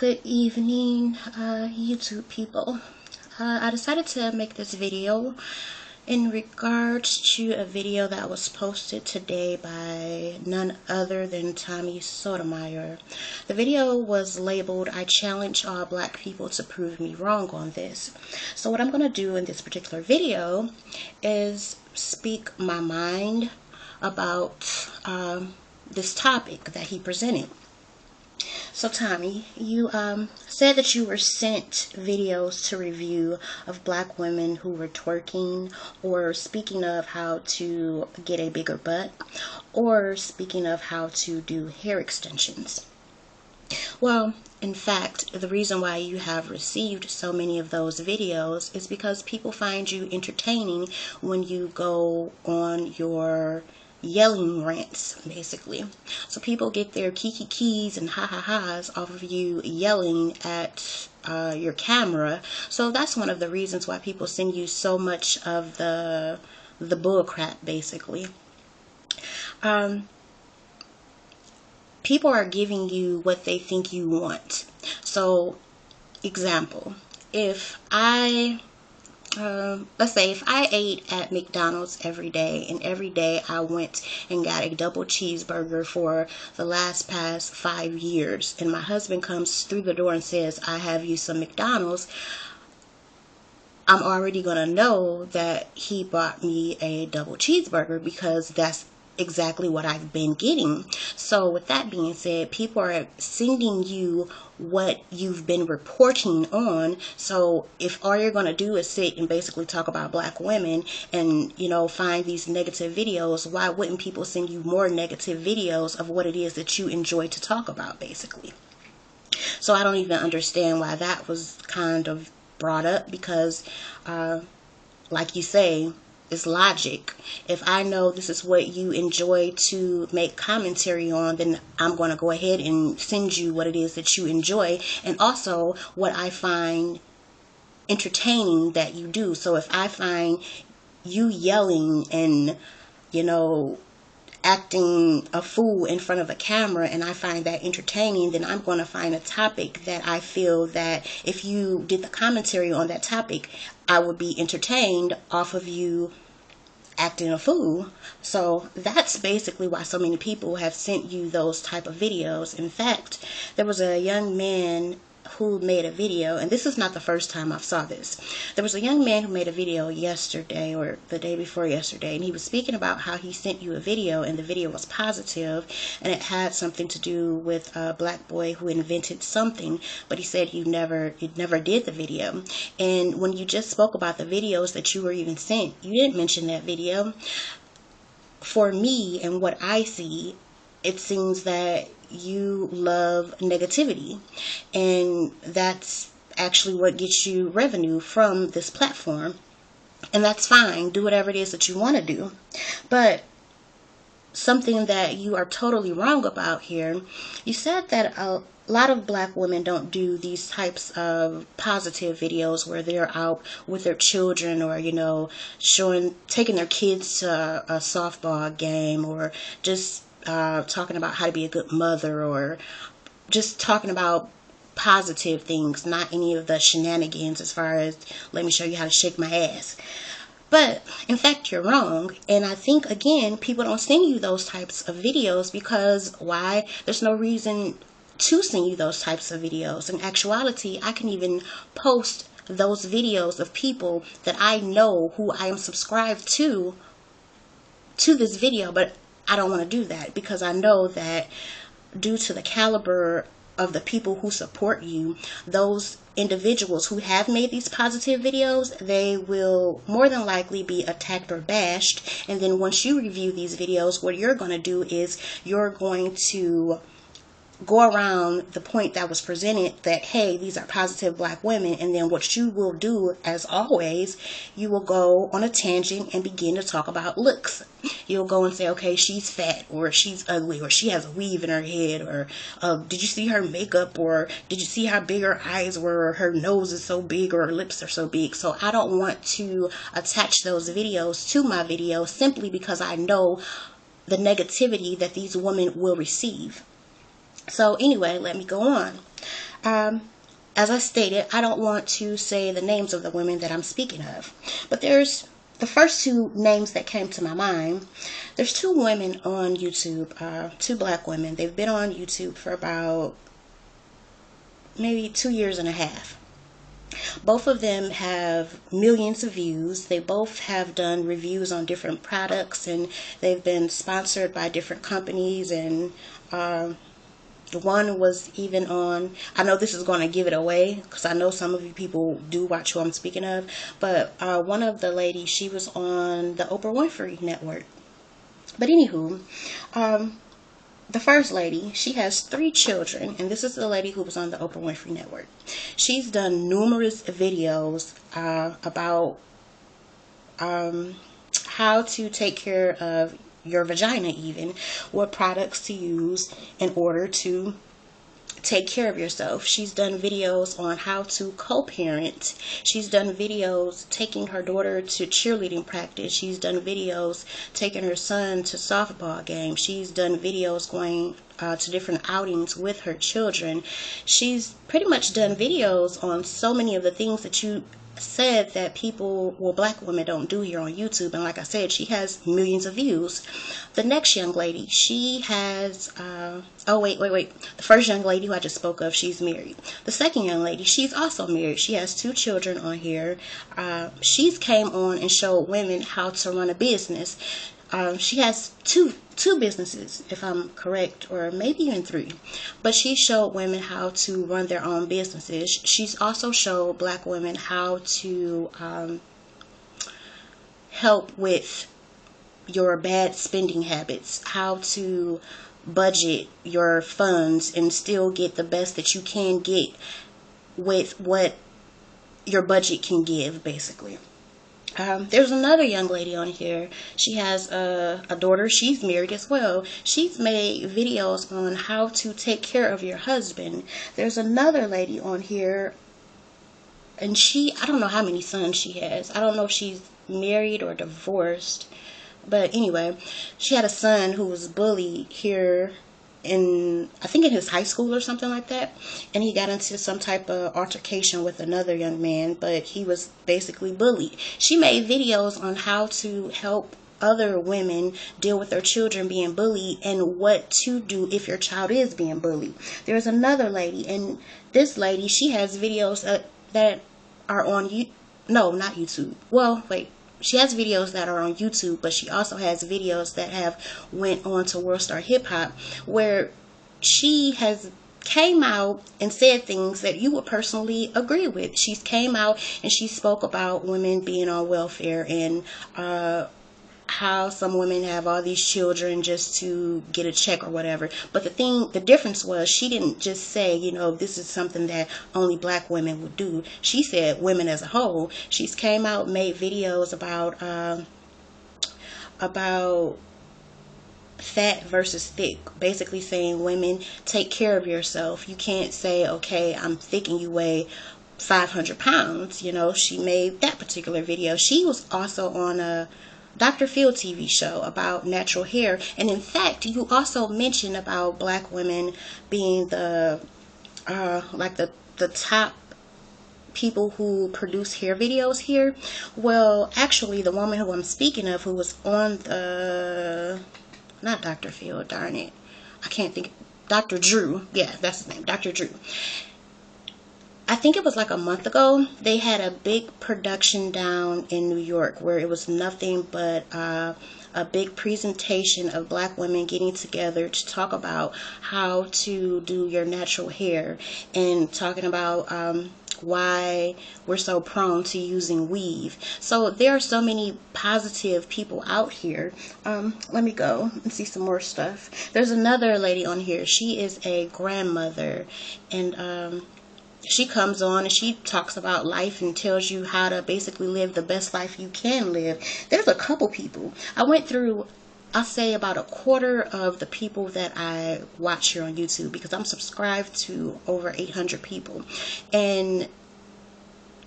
Good evening, YouTube people. I decided to make this video in regards to a video that was posted today by none other than Sotomayor. The video was labeled, "I challenge all black people to prove me wrong on this." So what I'm going to do in this particular video is speak my mind about this topic that he presented. So Tommy, you said that you were sent videos to review of black women who were twerking, or speaking of how to get a bigger butt, or speaking of how to do hair extensions. Well, in fact, the reason why you have received so many of those videos is because people find you entertaining when you go on your yelling rants, basically. So people get their kiki-keys and ha-ha-has off of you yelling at your camera. So that's one of the reasons why people send you so much of the bull crap, basically. People are giving you what they think you want. So, example, if let's say if I ate at McDonald's every day, and every day I went and got a double cheeseburger for the past 5 years, and my husband comes through the door and says, "I have you some McDonald's," I'm already going to know that he bought me a double cheeseburger, because that's exactly what I've been getting. So with that being said, people are sending you what you've been reporting on. So if all you're going to do is sit and basically talk about black women and, you know, find these negative videos, why wouldn't people send you more negative videos of what it is that you enjoy to talk about, basically? So I don't even understand why that was kind of brought up, because like you say, it's logic. If I know this is what you enjoy to make commentary on, then I'm going to go ahead and send you what it is that you enjoy, and also what I find entertaining that you do. So if I find you yelling and, you know, acting a fool in front of a camera, and I find that entertaining, then I'm going to find a topic that I feel that if you did the commentary on that topic, I would be entertained off of you acting a fool. So that's basically why so many people have sent you those type of videos. In fact, there was a young man who made a video, and this is not the first time I've saw this. There was a young man who made a video yesterday, or the day before yesterday, and he was speaking about how he sent you a video, and the video was positive, and it had something to do with a black boy who invented something, but he said you never did the video. And when you just spoke about the videos that you were even sent, you didn't mention that video. For me and what I see, it seems that you love negativity, and that's actually what gets you revenue from this platform, and that's fine. Do whatever it is that you want to do. But something that you are totally wrong about here, you said that a lot of black women don't do these types of positive videos where they're out with their children, or, you know, taking their kids to a softball game, or just talking about how to be a good mother, or just talking about positive things, not any of the shenanigans as far as, "Let me show you how to shake my ass." But in fact, you're wrong. And I think, again, people don't send you those types of videos because why? There's no reason to send you those types of videos. In actuality, I can even post those videos of people that I know who I am subscribed to this video, but I don't want to do that, because I know that due to the caliber of the people who support you, those individuals who have made these positive videos, they will more than likely be attacked or bashed. And then once you review these videos, what you're going to do is you're going to go around the point that was presented, that, hey, these are positive black women, and then what you will do, as always, you will go on a tangent and begin to talk about looks. You'll go and say, okay, she's fat, or she's ugly, or she has a weave in her head, or did you see her makeup, or did you see how big her eyes were, or her nose is so big, or her lips are so big. So I don't want to attach those videos to my video, simply because I know the negativity that these women will receive. So anyway, let me go on. As I stated, I don't want to say the names of the women that I'm speaking of, but there's the first two names that came to my mind. There's two women on YouTube, two black women. They've been on YouTube for about maybe 2 years and a half. Both of them have millions of views. They both have done reviews on different products, and they've been sponsored by different companies. And one was even on, I know this is going to give it away because I know some of you people do watch who I'm speaking of, but one of the ladies, she was on the Oprah Winfrey Network. But anywho, the first lady, she has 3 children, and this is the lady who was on the Oprah Winfrey Network. She's done numerous videos about how to take care of your vagina, even what products to use in order to take care of yourself. She's done videos on how to co-parent. She's done videos taking her daughter to cheerleading practice. She's done videos taking her son to softball games. She's done videos going to different outings with her children. She's pretty much done videos on so many of the things that you said that people, well, black women don't do here on YouTube. And like I said, she has millions of views. The next young lady, she has oh wait, the first young lady who I just spoke of, she's married. The second young lady, she's also married. She has 2 children on here. She's came on and showed women how to run a business. She has two businesses, if I'm correct, or maybe even 3. But she showed women how to run their own businesses. She's also showed black women how to help with your bad spending habits, how to budget your funds and still get the best that you can get with what your budget can give, basically. There's another young lady on here. She has a daughter. She's married as well. She's made videos on how to take care of your husband. There's another lady on here, and I don't know how many sons she has. I don't know if she's married or divorced. But anyway, she had a son who was bullied here I think in his high school or something like that, and he got into some type of altercation with another young man, but he was basically bullied. She made videos on how to help other women deal with their children being bullied and what to do if your child is being bullied. There's another lady, and this lady, she has videos that are on no, not YouTube. Well, wait. She has videos that are on YouTube, but she also has videos that have went on to World Star Hip Hop, where she has came out and said things that you would personally agree with. She's came out and she spoke about women being on welfare and how some women have all these children just to get a check or whatever. But the difference was she didn't just say, this is something that only black women would do. She said women as a whole. She's came out, made videos about fat versus thick, basically saying women, take care of yourself. You can't say, okay, I'm thick and you weigh 500 pounds. She made that particular video. She was also on a Dr. Phil TV show about natural hair. And in fact, you also mentioned about black women being the top people who produce hair videos here. Well, actually, the woman who I'm speaking of, who was on not Dr. Phil, darn it, I can't think, Dr. Drew, yeah, that's his name, Dr. Drew. I think it was like a month ago, they had a big production down in New York where it was nothing but a big presentation of black women getting together to talk about how to do your natural hair and talking about why we're so prone to using weave. So there are so many positive people out here. Let me go and see some more stuff. There's another lady on here. She is a grandmother, and she comes on and she talks about life and tells you how to basically live the best life you can live. There's a couple people. I went through, I'll say about a quarter of the people that I watch here on YouTube, because I'm subscribed to over 800 people. And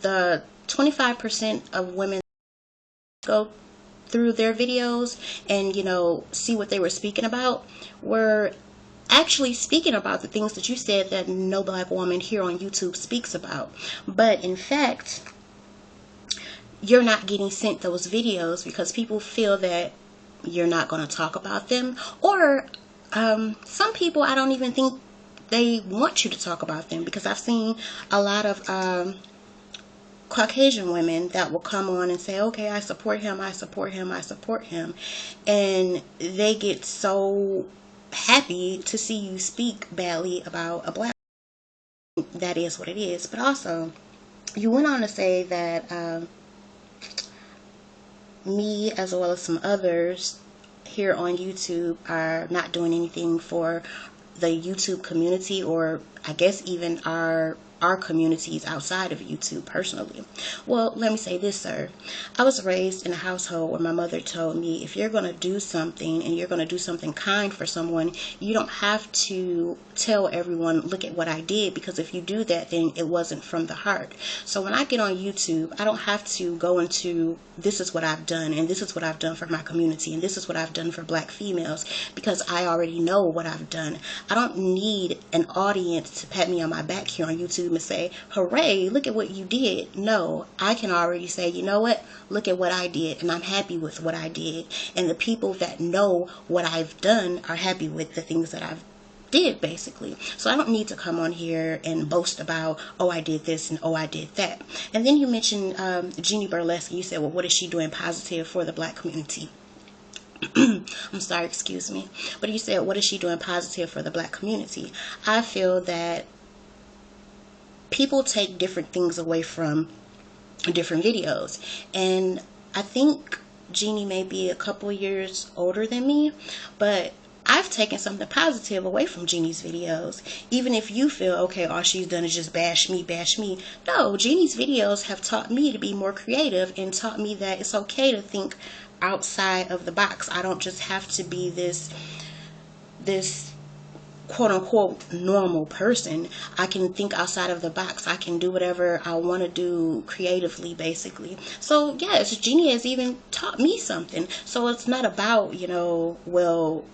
the 25% of women go through their videos and, see what they were speaking about were actually speaking about the things that you said that no black woman here on YouTube speaks about. But in fact, you're not getting sent those videos because people feel that you're not going to talk about them. Or some people, I don't even think they want you to talk about them, because I've seen a lot of Caucasian women that will come on and say, okay, I support him, I support him, I support him. And they get so happy to see you speak badly about a black woman. That is what it is. But also, you went on to say that me, as well as some others here on YouTube, are not doing anything for the YouTube community, or I guess even our communities outside of YouTube personally. Well, let me say this, sir. I was raised in a household where my mother told me, if you're going to do something and you're going to do something kind for someone, you don't have to tell everyone, look at what I did, because if you do that, then it wasn't from the heart. So when I get on YouTube, I don't have to go into, this is what I've done, and this is what I've done for my community, and this is what I've done for black females, because I already know what I've done. I don't need an audience to pat me on my back here on YouTube and say, hooray, look at what you did. No, I can already say, you know what, look at what I did, and I'm happy with what I did. And the people that know what I've done are happy with the things that I've did, basically. So I don't need to come on here and boast about, oh, I did this and oh, I did that. And then you mentioned Jeannie Burlesque, and you said, well, what is she doing positive for the black community? I'm sorry, excuse me. But you said, what is she doing positive for the black community? I feel that people take different things away from different videos. And I think Jeannie may be a couple years older than me, but I've taken something positive away from Jeannie's videos. Even if you feel, okay, all she's done is just bash me, bash me. No, Jeannie's videos have taught me to be more creative and taught me that it's okay to think outside of the box. I don't just have to be this quote unquote normal person. I can think outside of the box. I can do whatever I want to do creatively, basically. So yes, Jeannie has even taught me something. So it's not about, well,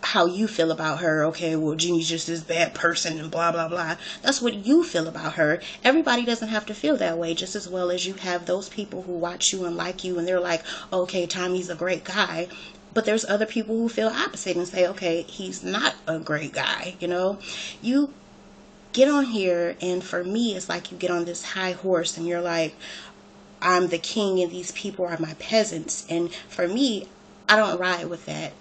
how you feel about her. Okay, well, Jeannie's just this bad person and blah blah blah. That's what you feel about her. Everybody doesn't have to feel that way, just as well as you have those people who watch you and like you and they're like, okay, Tommy's a great guy. But there's other people who feel opposite and say, okay, he's not a great guy. You get on here, and for me, it's like you get on this high horse and you're like, I'm the king and these people are my peasants. And for me, I don't ride with that.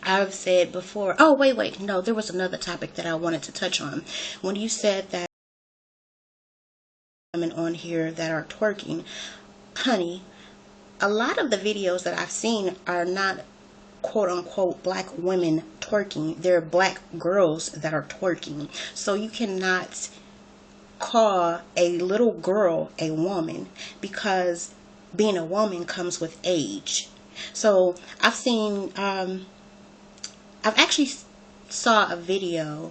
I've said before, oh, wait, no, there was another topic that I wanted to touch on. When you said that women on here that are twerking, honey, a lot of the videos that I've seen are not quote unquote black women twerking. They're black girls that are twerking. So you cannot call a little girl a woman, because being a woman comes with age. So I've seen, I've actually saw a video,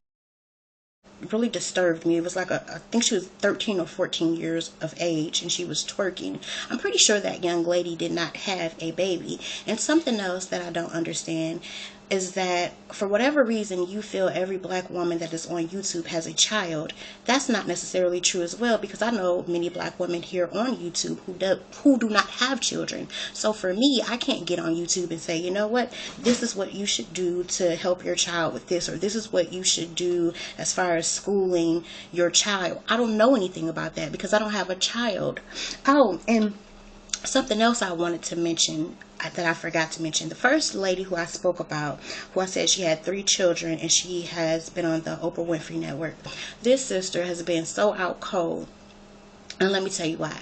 really disturbed me. It was like I think she was 13 or 14 years of age and she was twerking. I'm pretty sure that young lady did not have a baby. And something else that I don't understand is that for whatever reason you feel every black woman that is on YouTube has a child. That's not necessarily true as well, because I know many black women here on YouTube who do not have children. So for me, I can't get on YouTube and say, you know what, this is what you should do to help your child with this, or this is what you should do as far as schooling your child. I don't know anything about that because I don't have a child. Oh, and something else I wanted to mention that I forgot to mention. The first lady who I spoke about, who I said she had 3 children and she has been on the Oprah Winfrey Network. This sister has been so out cold. And let me tell you why.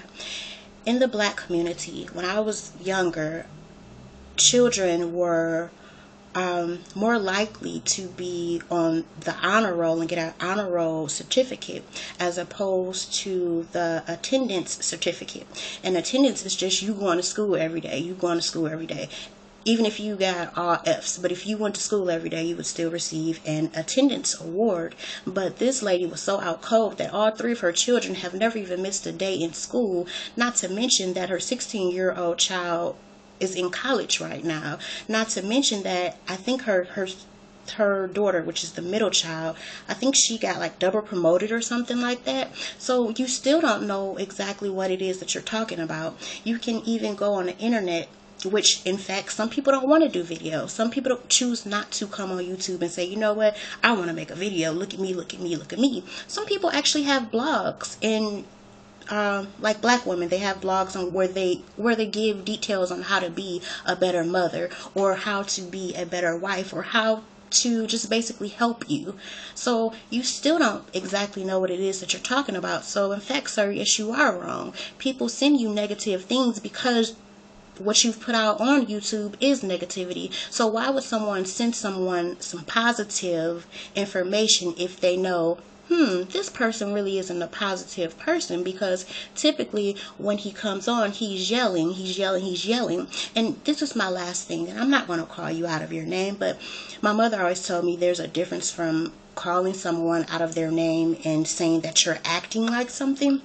In the black community, when I was younger, children were more likely to be on the honor roll and get an honor roll certificate as opposed to the attendance certificate. And attendance is just you going to school every day. You going to school every day. Even if you got all F's, but if you went to school every day, you would still receive an attendance award. But this lady was so out cold that all 3 of her children have never even missed a day in school, not to mention that her 16-year-old child is in college right now. Not to mention that I think her her daughter, which is the middle child, I think she got like double promoted or something like that. So you still don't know exactly what it is that you're talking about. You can even go on the internet, which in fact some people don't want to do video. Some people don't choose not to come on YouTube and say, you know what, I want to make a video, look at me, look at me, look at me. Some people actually have blogs, and like black women, they have blogs on where they give details on how to be a better mother, or how to be a better wife, or how to just basically help you. So you still don't exactly know what it is that you're talking about. So in fact, sir, yes, you are wrong. People send you negative things because what you've put out on YouTube is negativity. So why would someone send someone some positive information if they know, this person really isn't a positive person? Because typically when he comes on, he's yelling, he's yelling, he's yelling. And this is my last thing, and I'm not going to call you out of your name, but my mother always told me there's a difference from calling someone out of their name and saying that you're acting like something.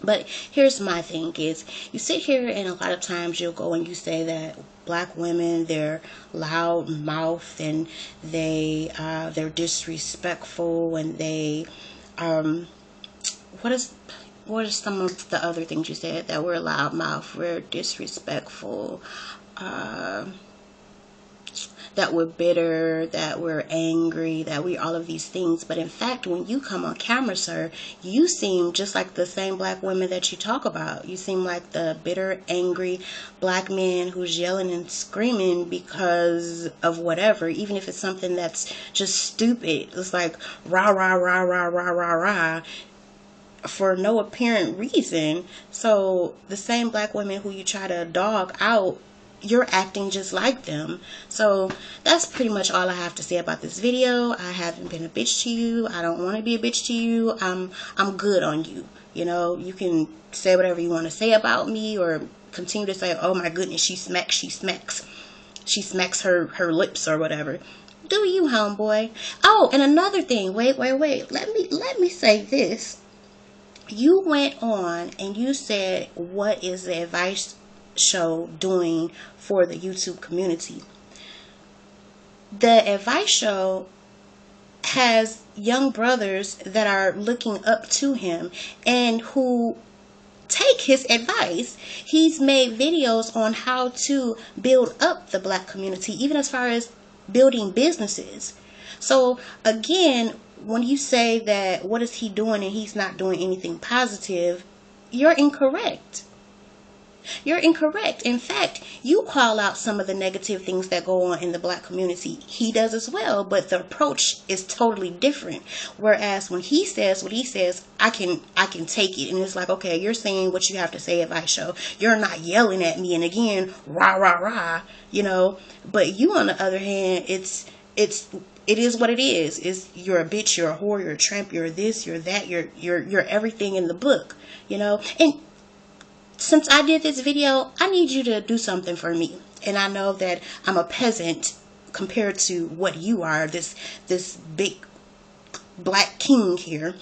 But here's my thing is, you sit here and a lot of times you'll go and you say that black women, they're loud mouthed, and they're disrespectful, and they what are some of the other things you said? That we're loud mouthed, we're disrespectful, that we're bitter, that we're angry, that we all of these things. But in fact, when you come on camera, sir, you seem just like the same black women that you talk about. You seem like the bitter, angry black man who's yelling and screaming because of whatever, even if it's something that's just stupid. It's like rah, rah, rah, rah, rah, rah, rah, for no apparent reason. So the same black women who you try to dog out, you're acting just like them. So that's pretty much all I have to say about this video. I haven't been a bitch to you. I don't want to be a bitch to you. I'm good on you. You know, you can say whatever you want to say about me, or continue to say, oh my goodness, she smacks her lips or whatever. Do you, homeboy? Oh, and another thing, wait. Let me say this. You went on and you said, what is the advice show doing for the YouTube community? The advice show has young brothers that are looking up to him and who take his advice. He's made videos on how to build up the black community, even as far as building businesses. So again, when you say that what is he doing and he's not doing anything positive, you're incorrect. You're incorrect. In fact, you call out some of the negative things that go on in the black community. He does as well, but the approach is totally different. Whereas when he says what he says, I can take it. And it's like, okay, you're saying what you have to say, advice show. You're not yelling at me and again, rah, rah, rah, you know. But you, on the other hand, it is what it is. You're a bitch, you're a whore, you're a tramp, you're this, you're that, you're everything in the book, you know. And since I did this video, I need you to do something for me. And I know that I'm a peasant compared to what you are, this big black king here.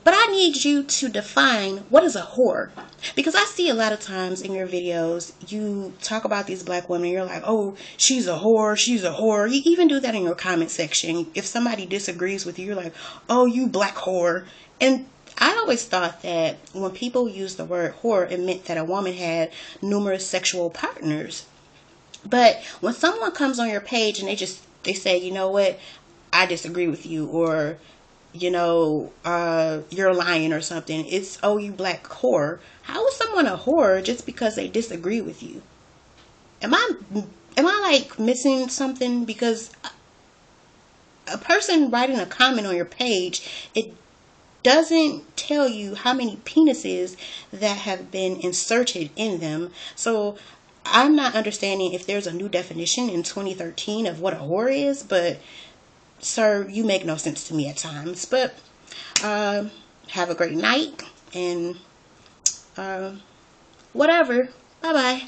But I need you to define what is a whore. Because I see a lot of times in your videos, you talk about these black women, you're like, oh, she's a whore, she's a whore. You even do that in your comment section. If somebody disagrees with you, you're like, oh, you black whore. And I always thought that when people use the word whore, it meant that a woman had numerous sexual partners. But when someone comes on your page and they say, you know what, I disagree with you, or, you know, you're lying or something, it's, oh, you black whore. How is someone a whore just because they disagree with you? Am I like missing something? Because a person writing a comment on your page, it doesn't tell you how many penises that have been inserted in them. So I'm not understanding if there's a new definition in 2013 of what a whore is, but sir, you make no sense to me at times. But have a great night, and whatever. Bye bye.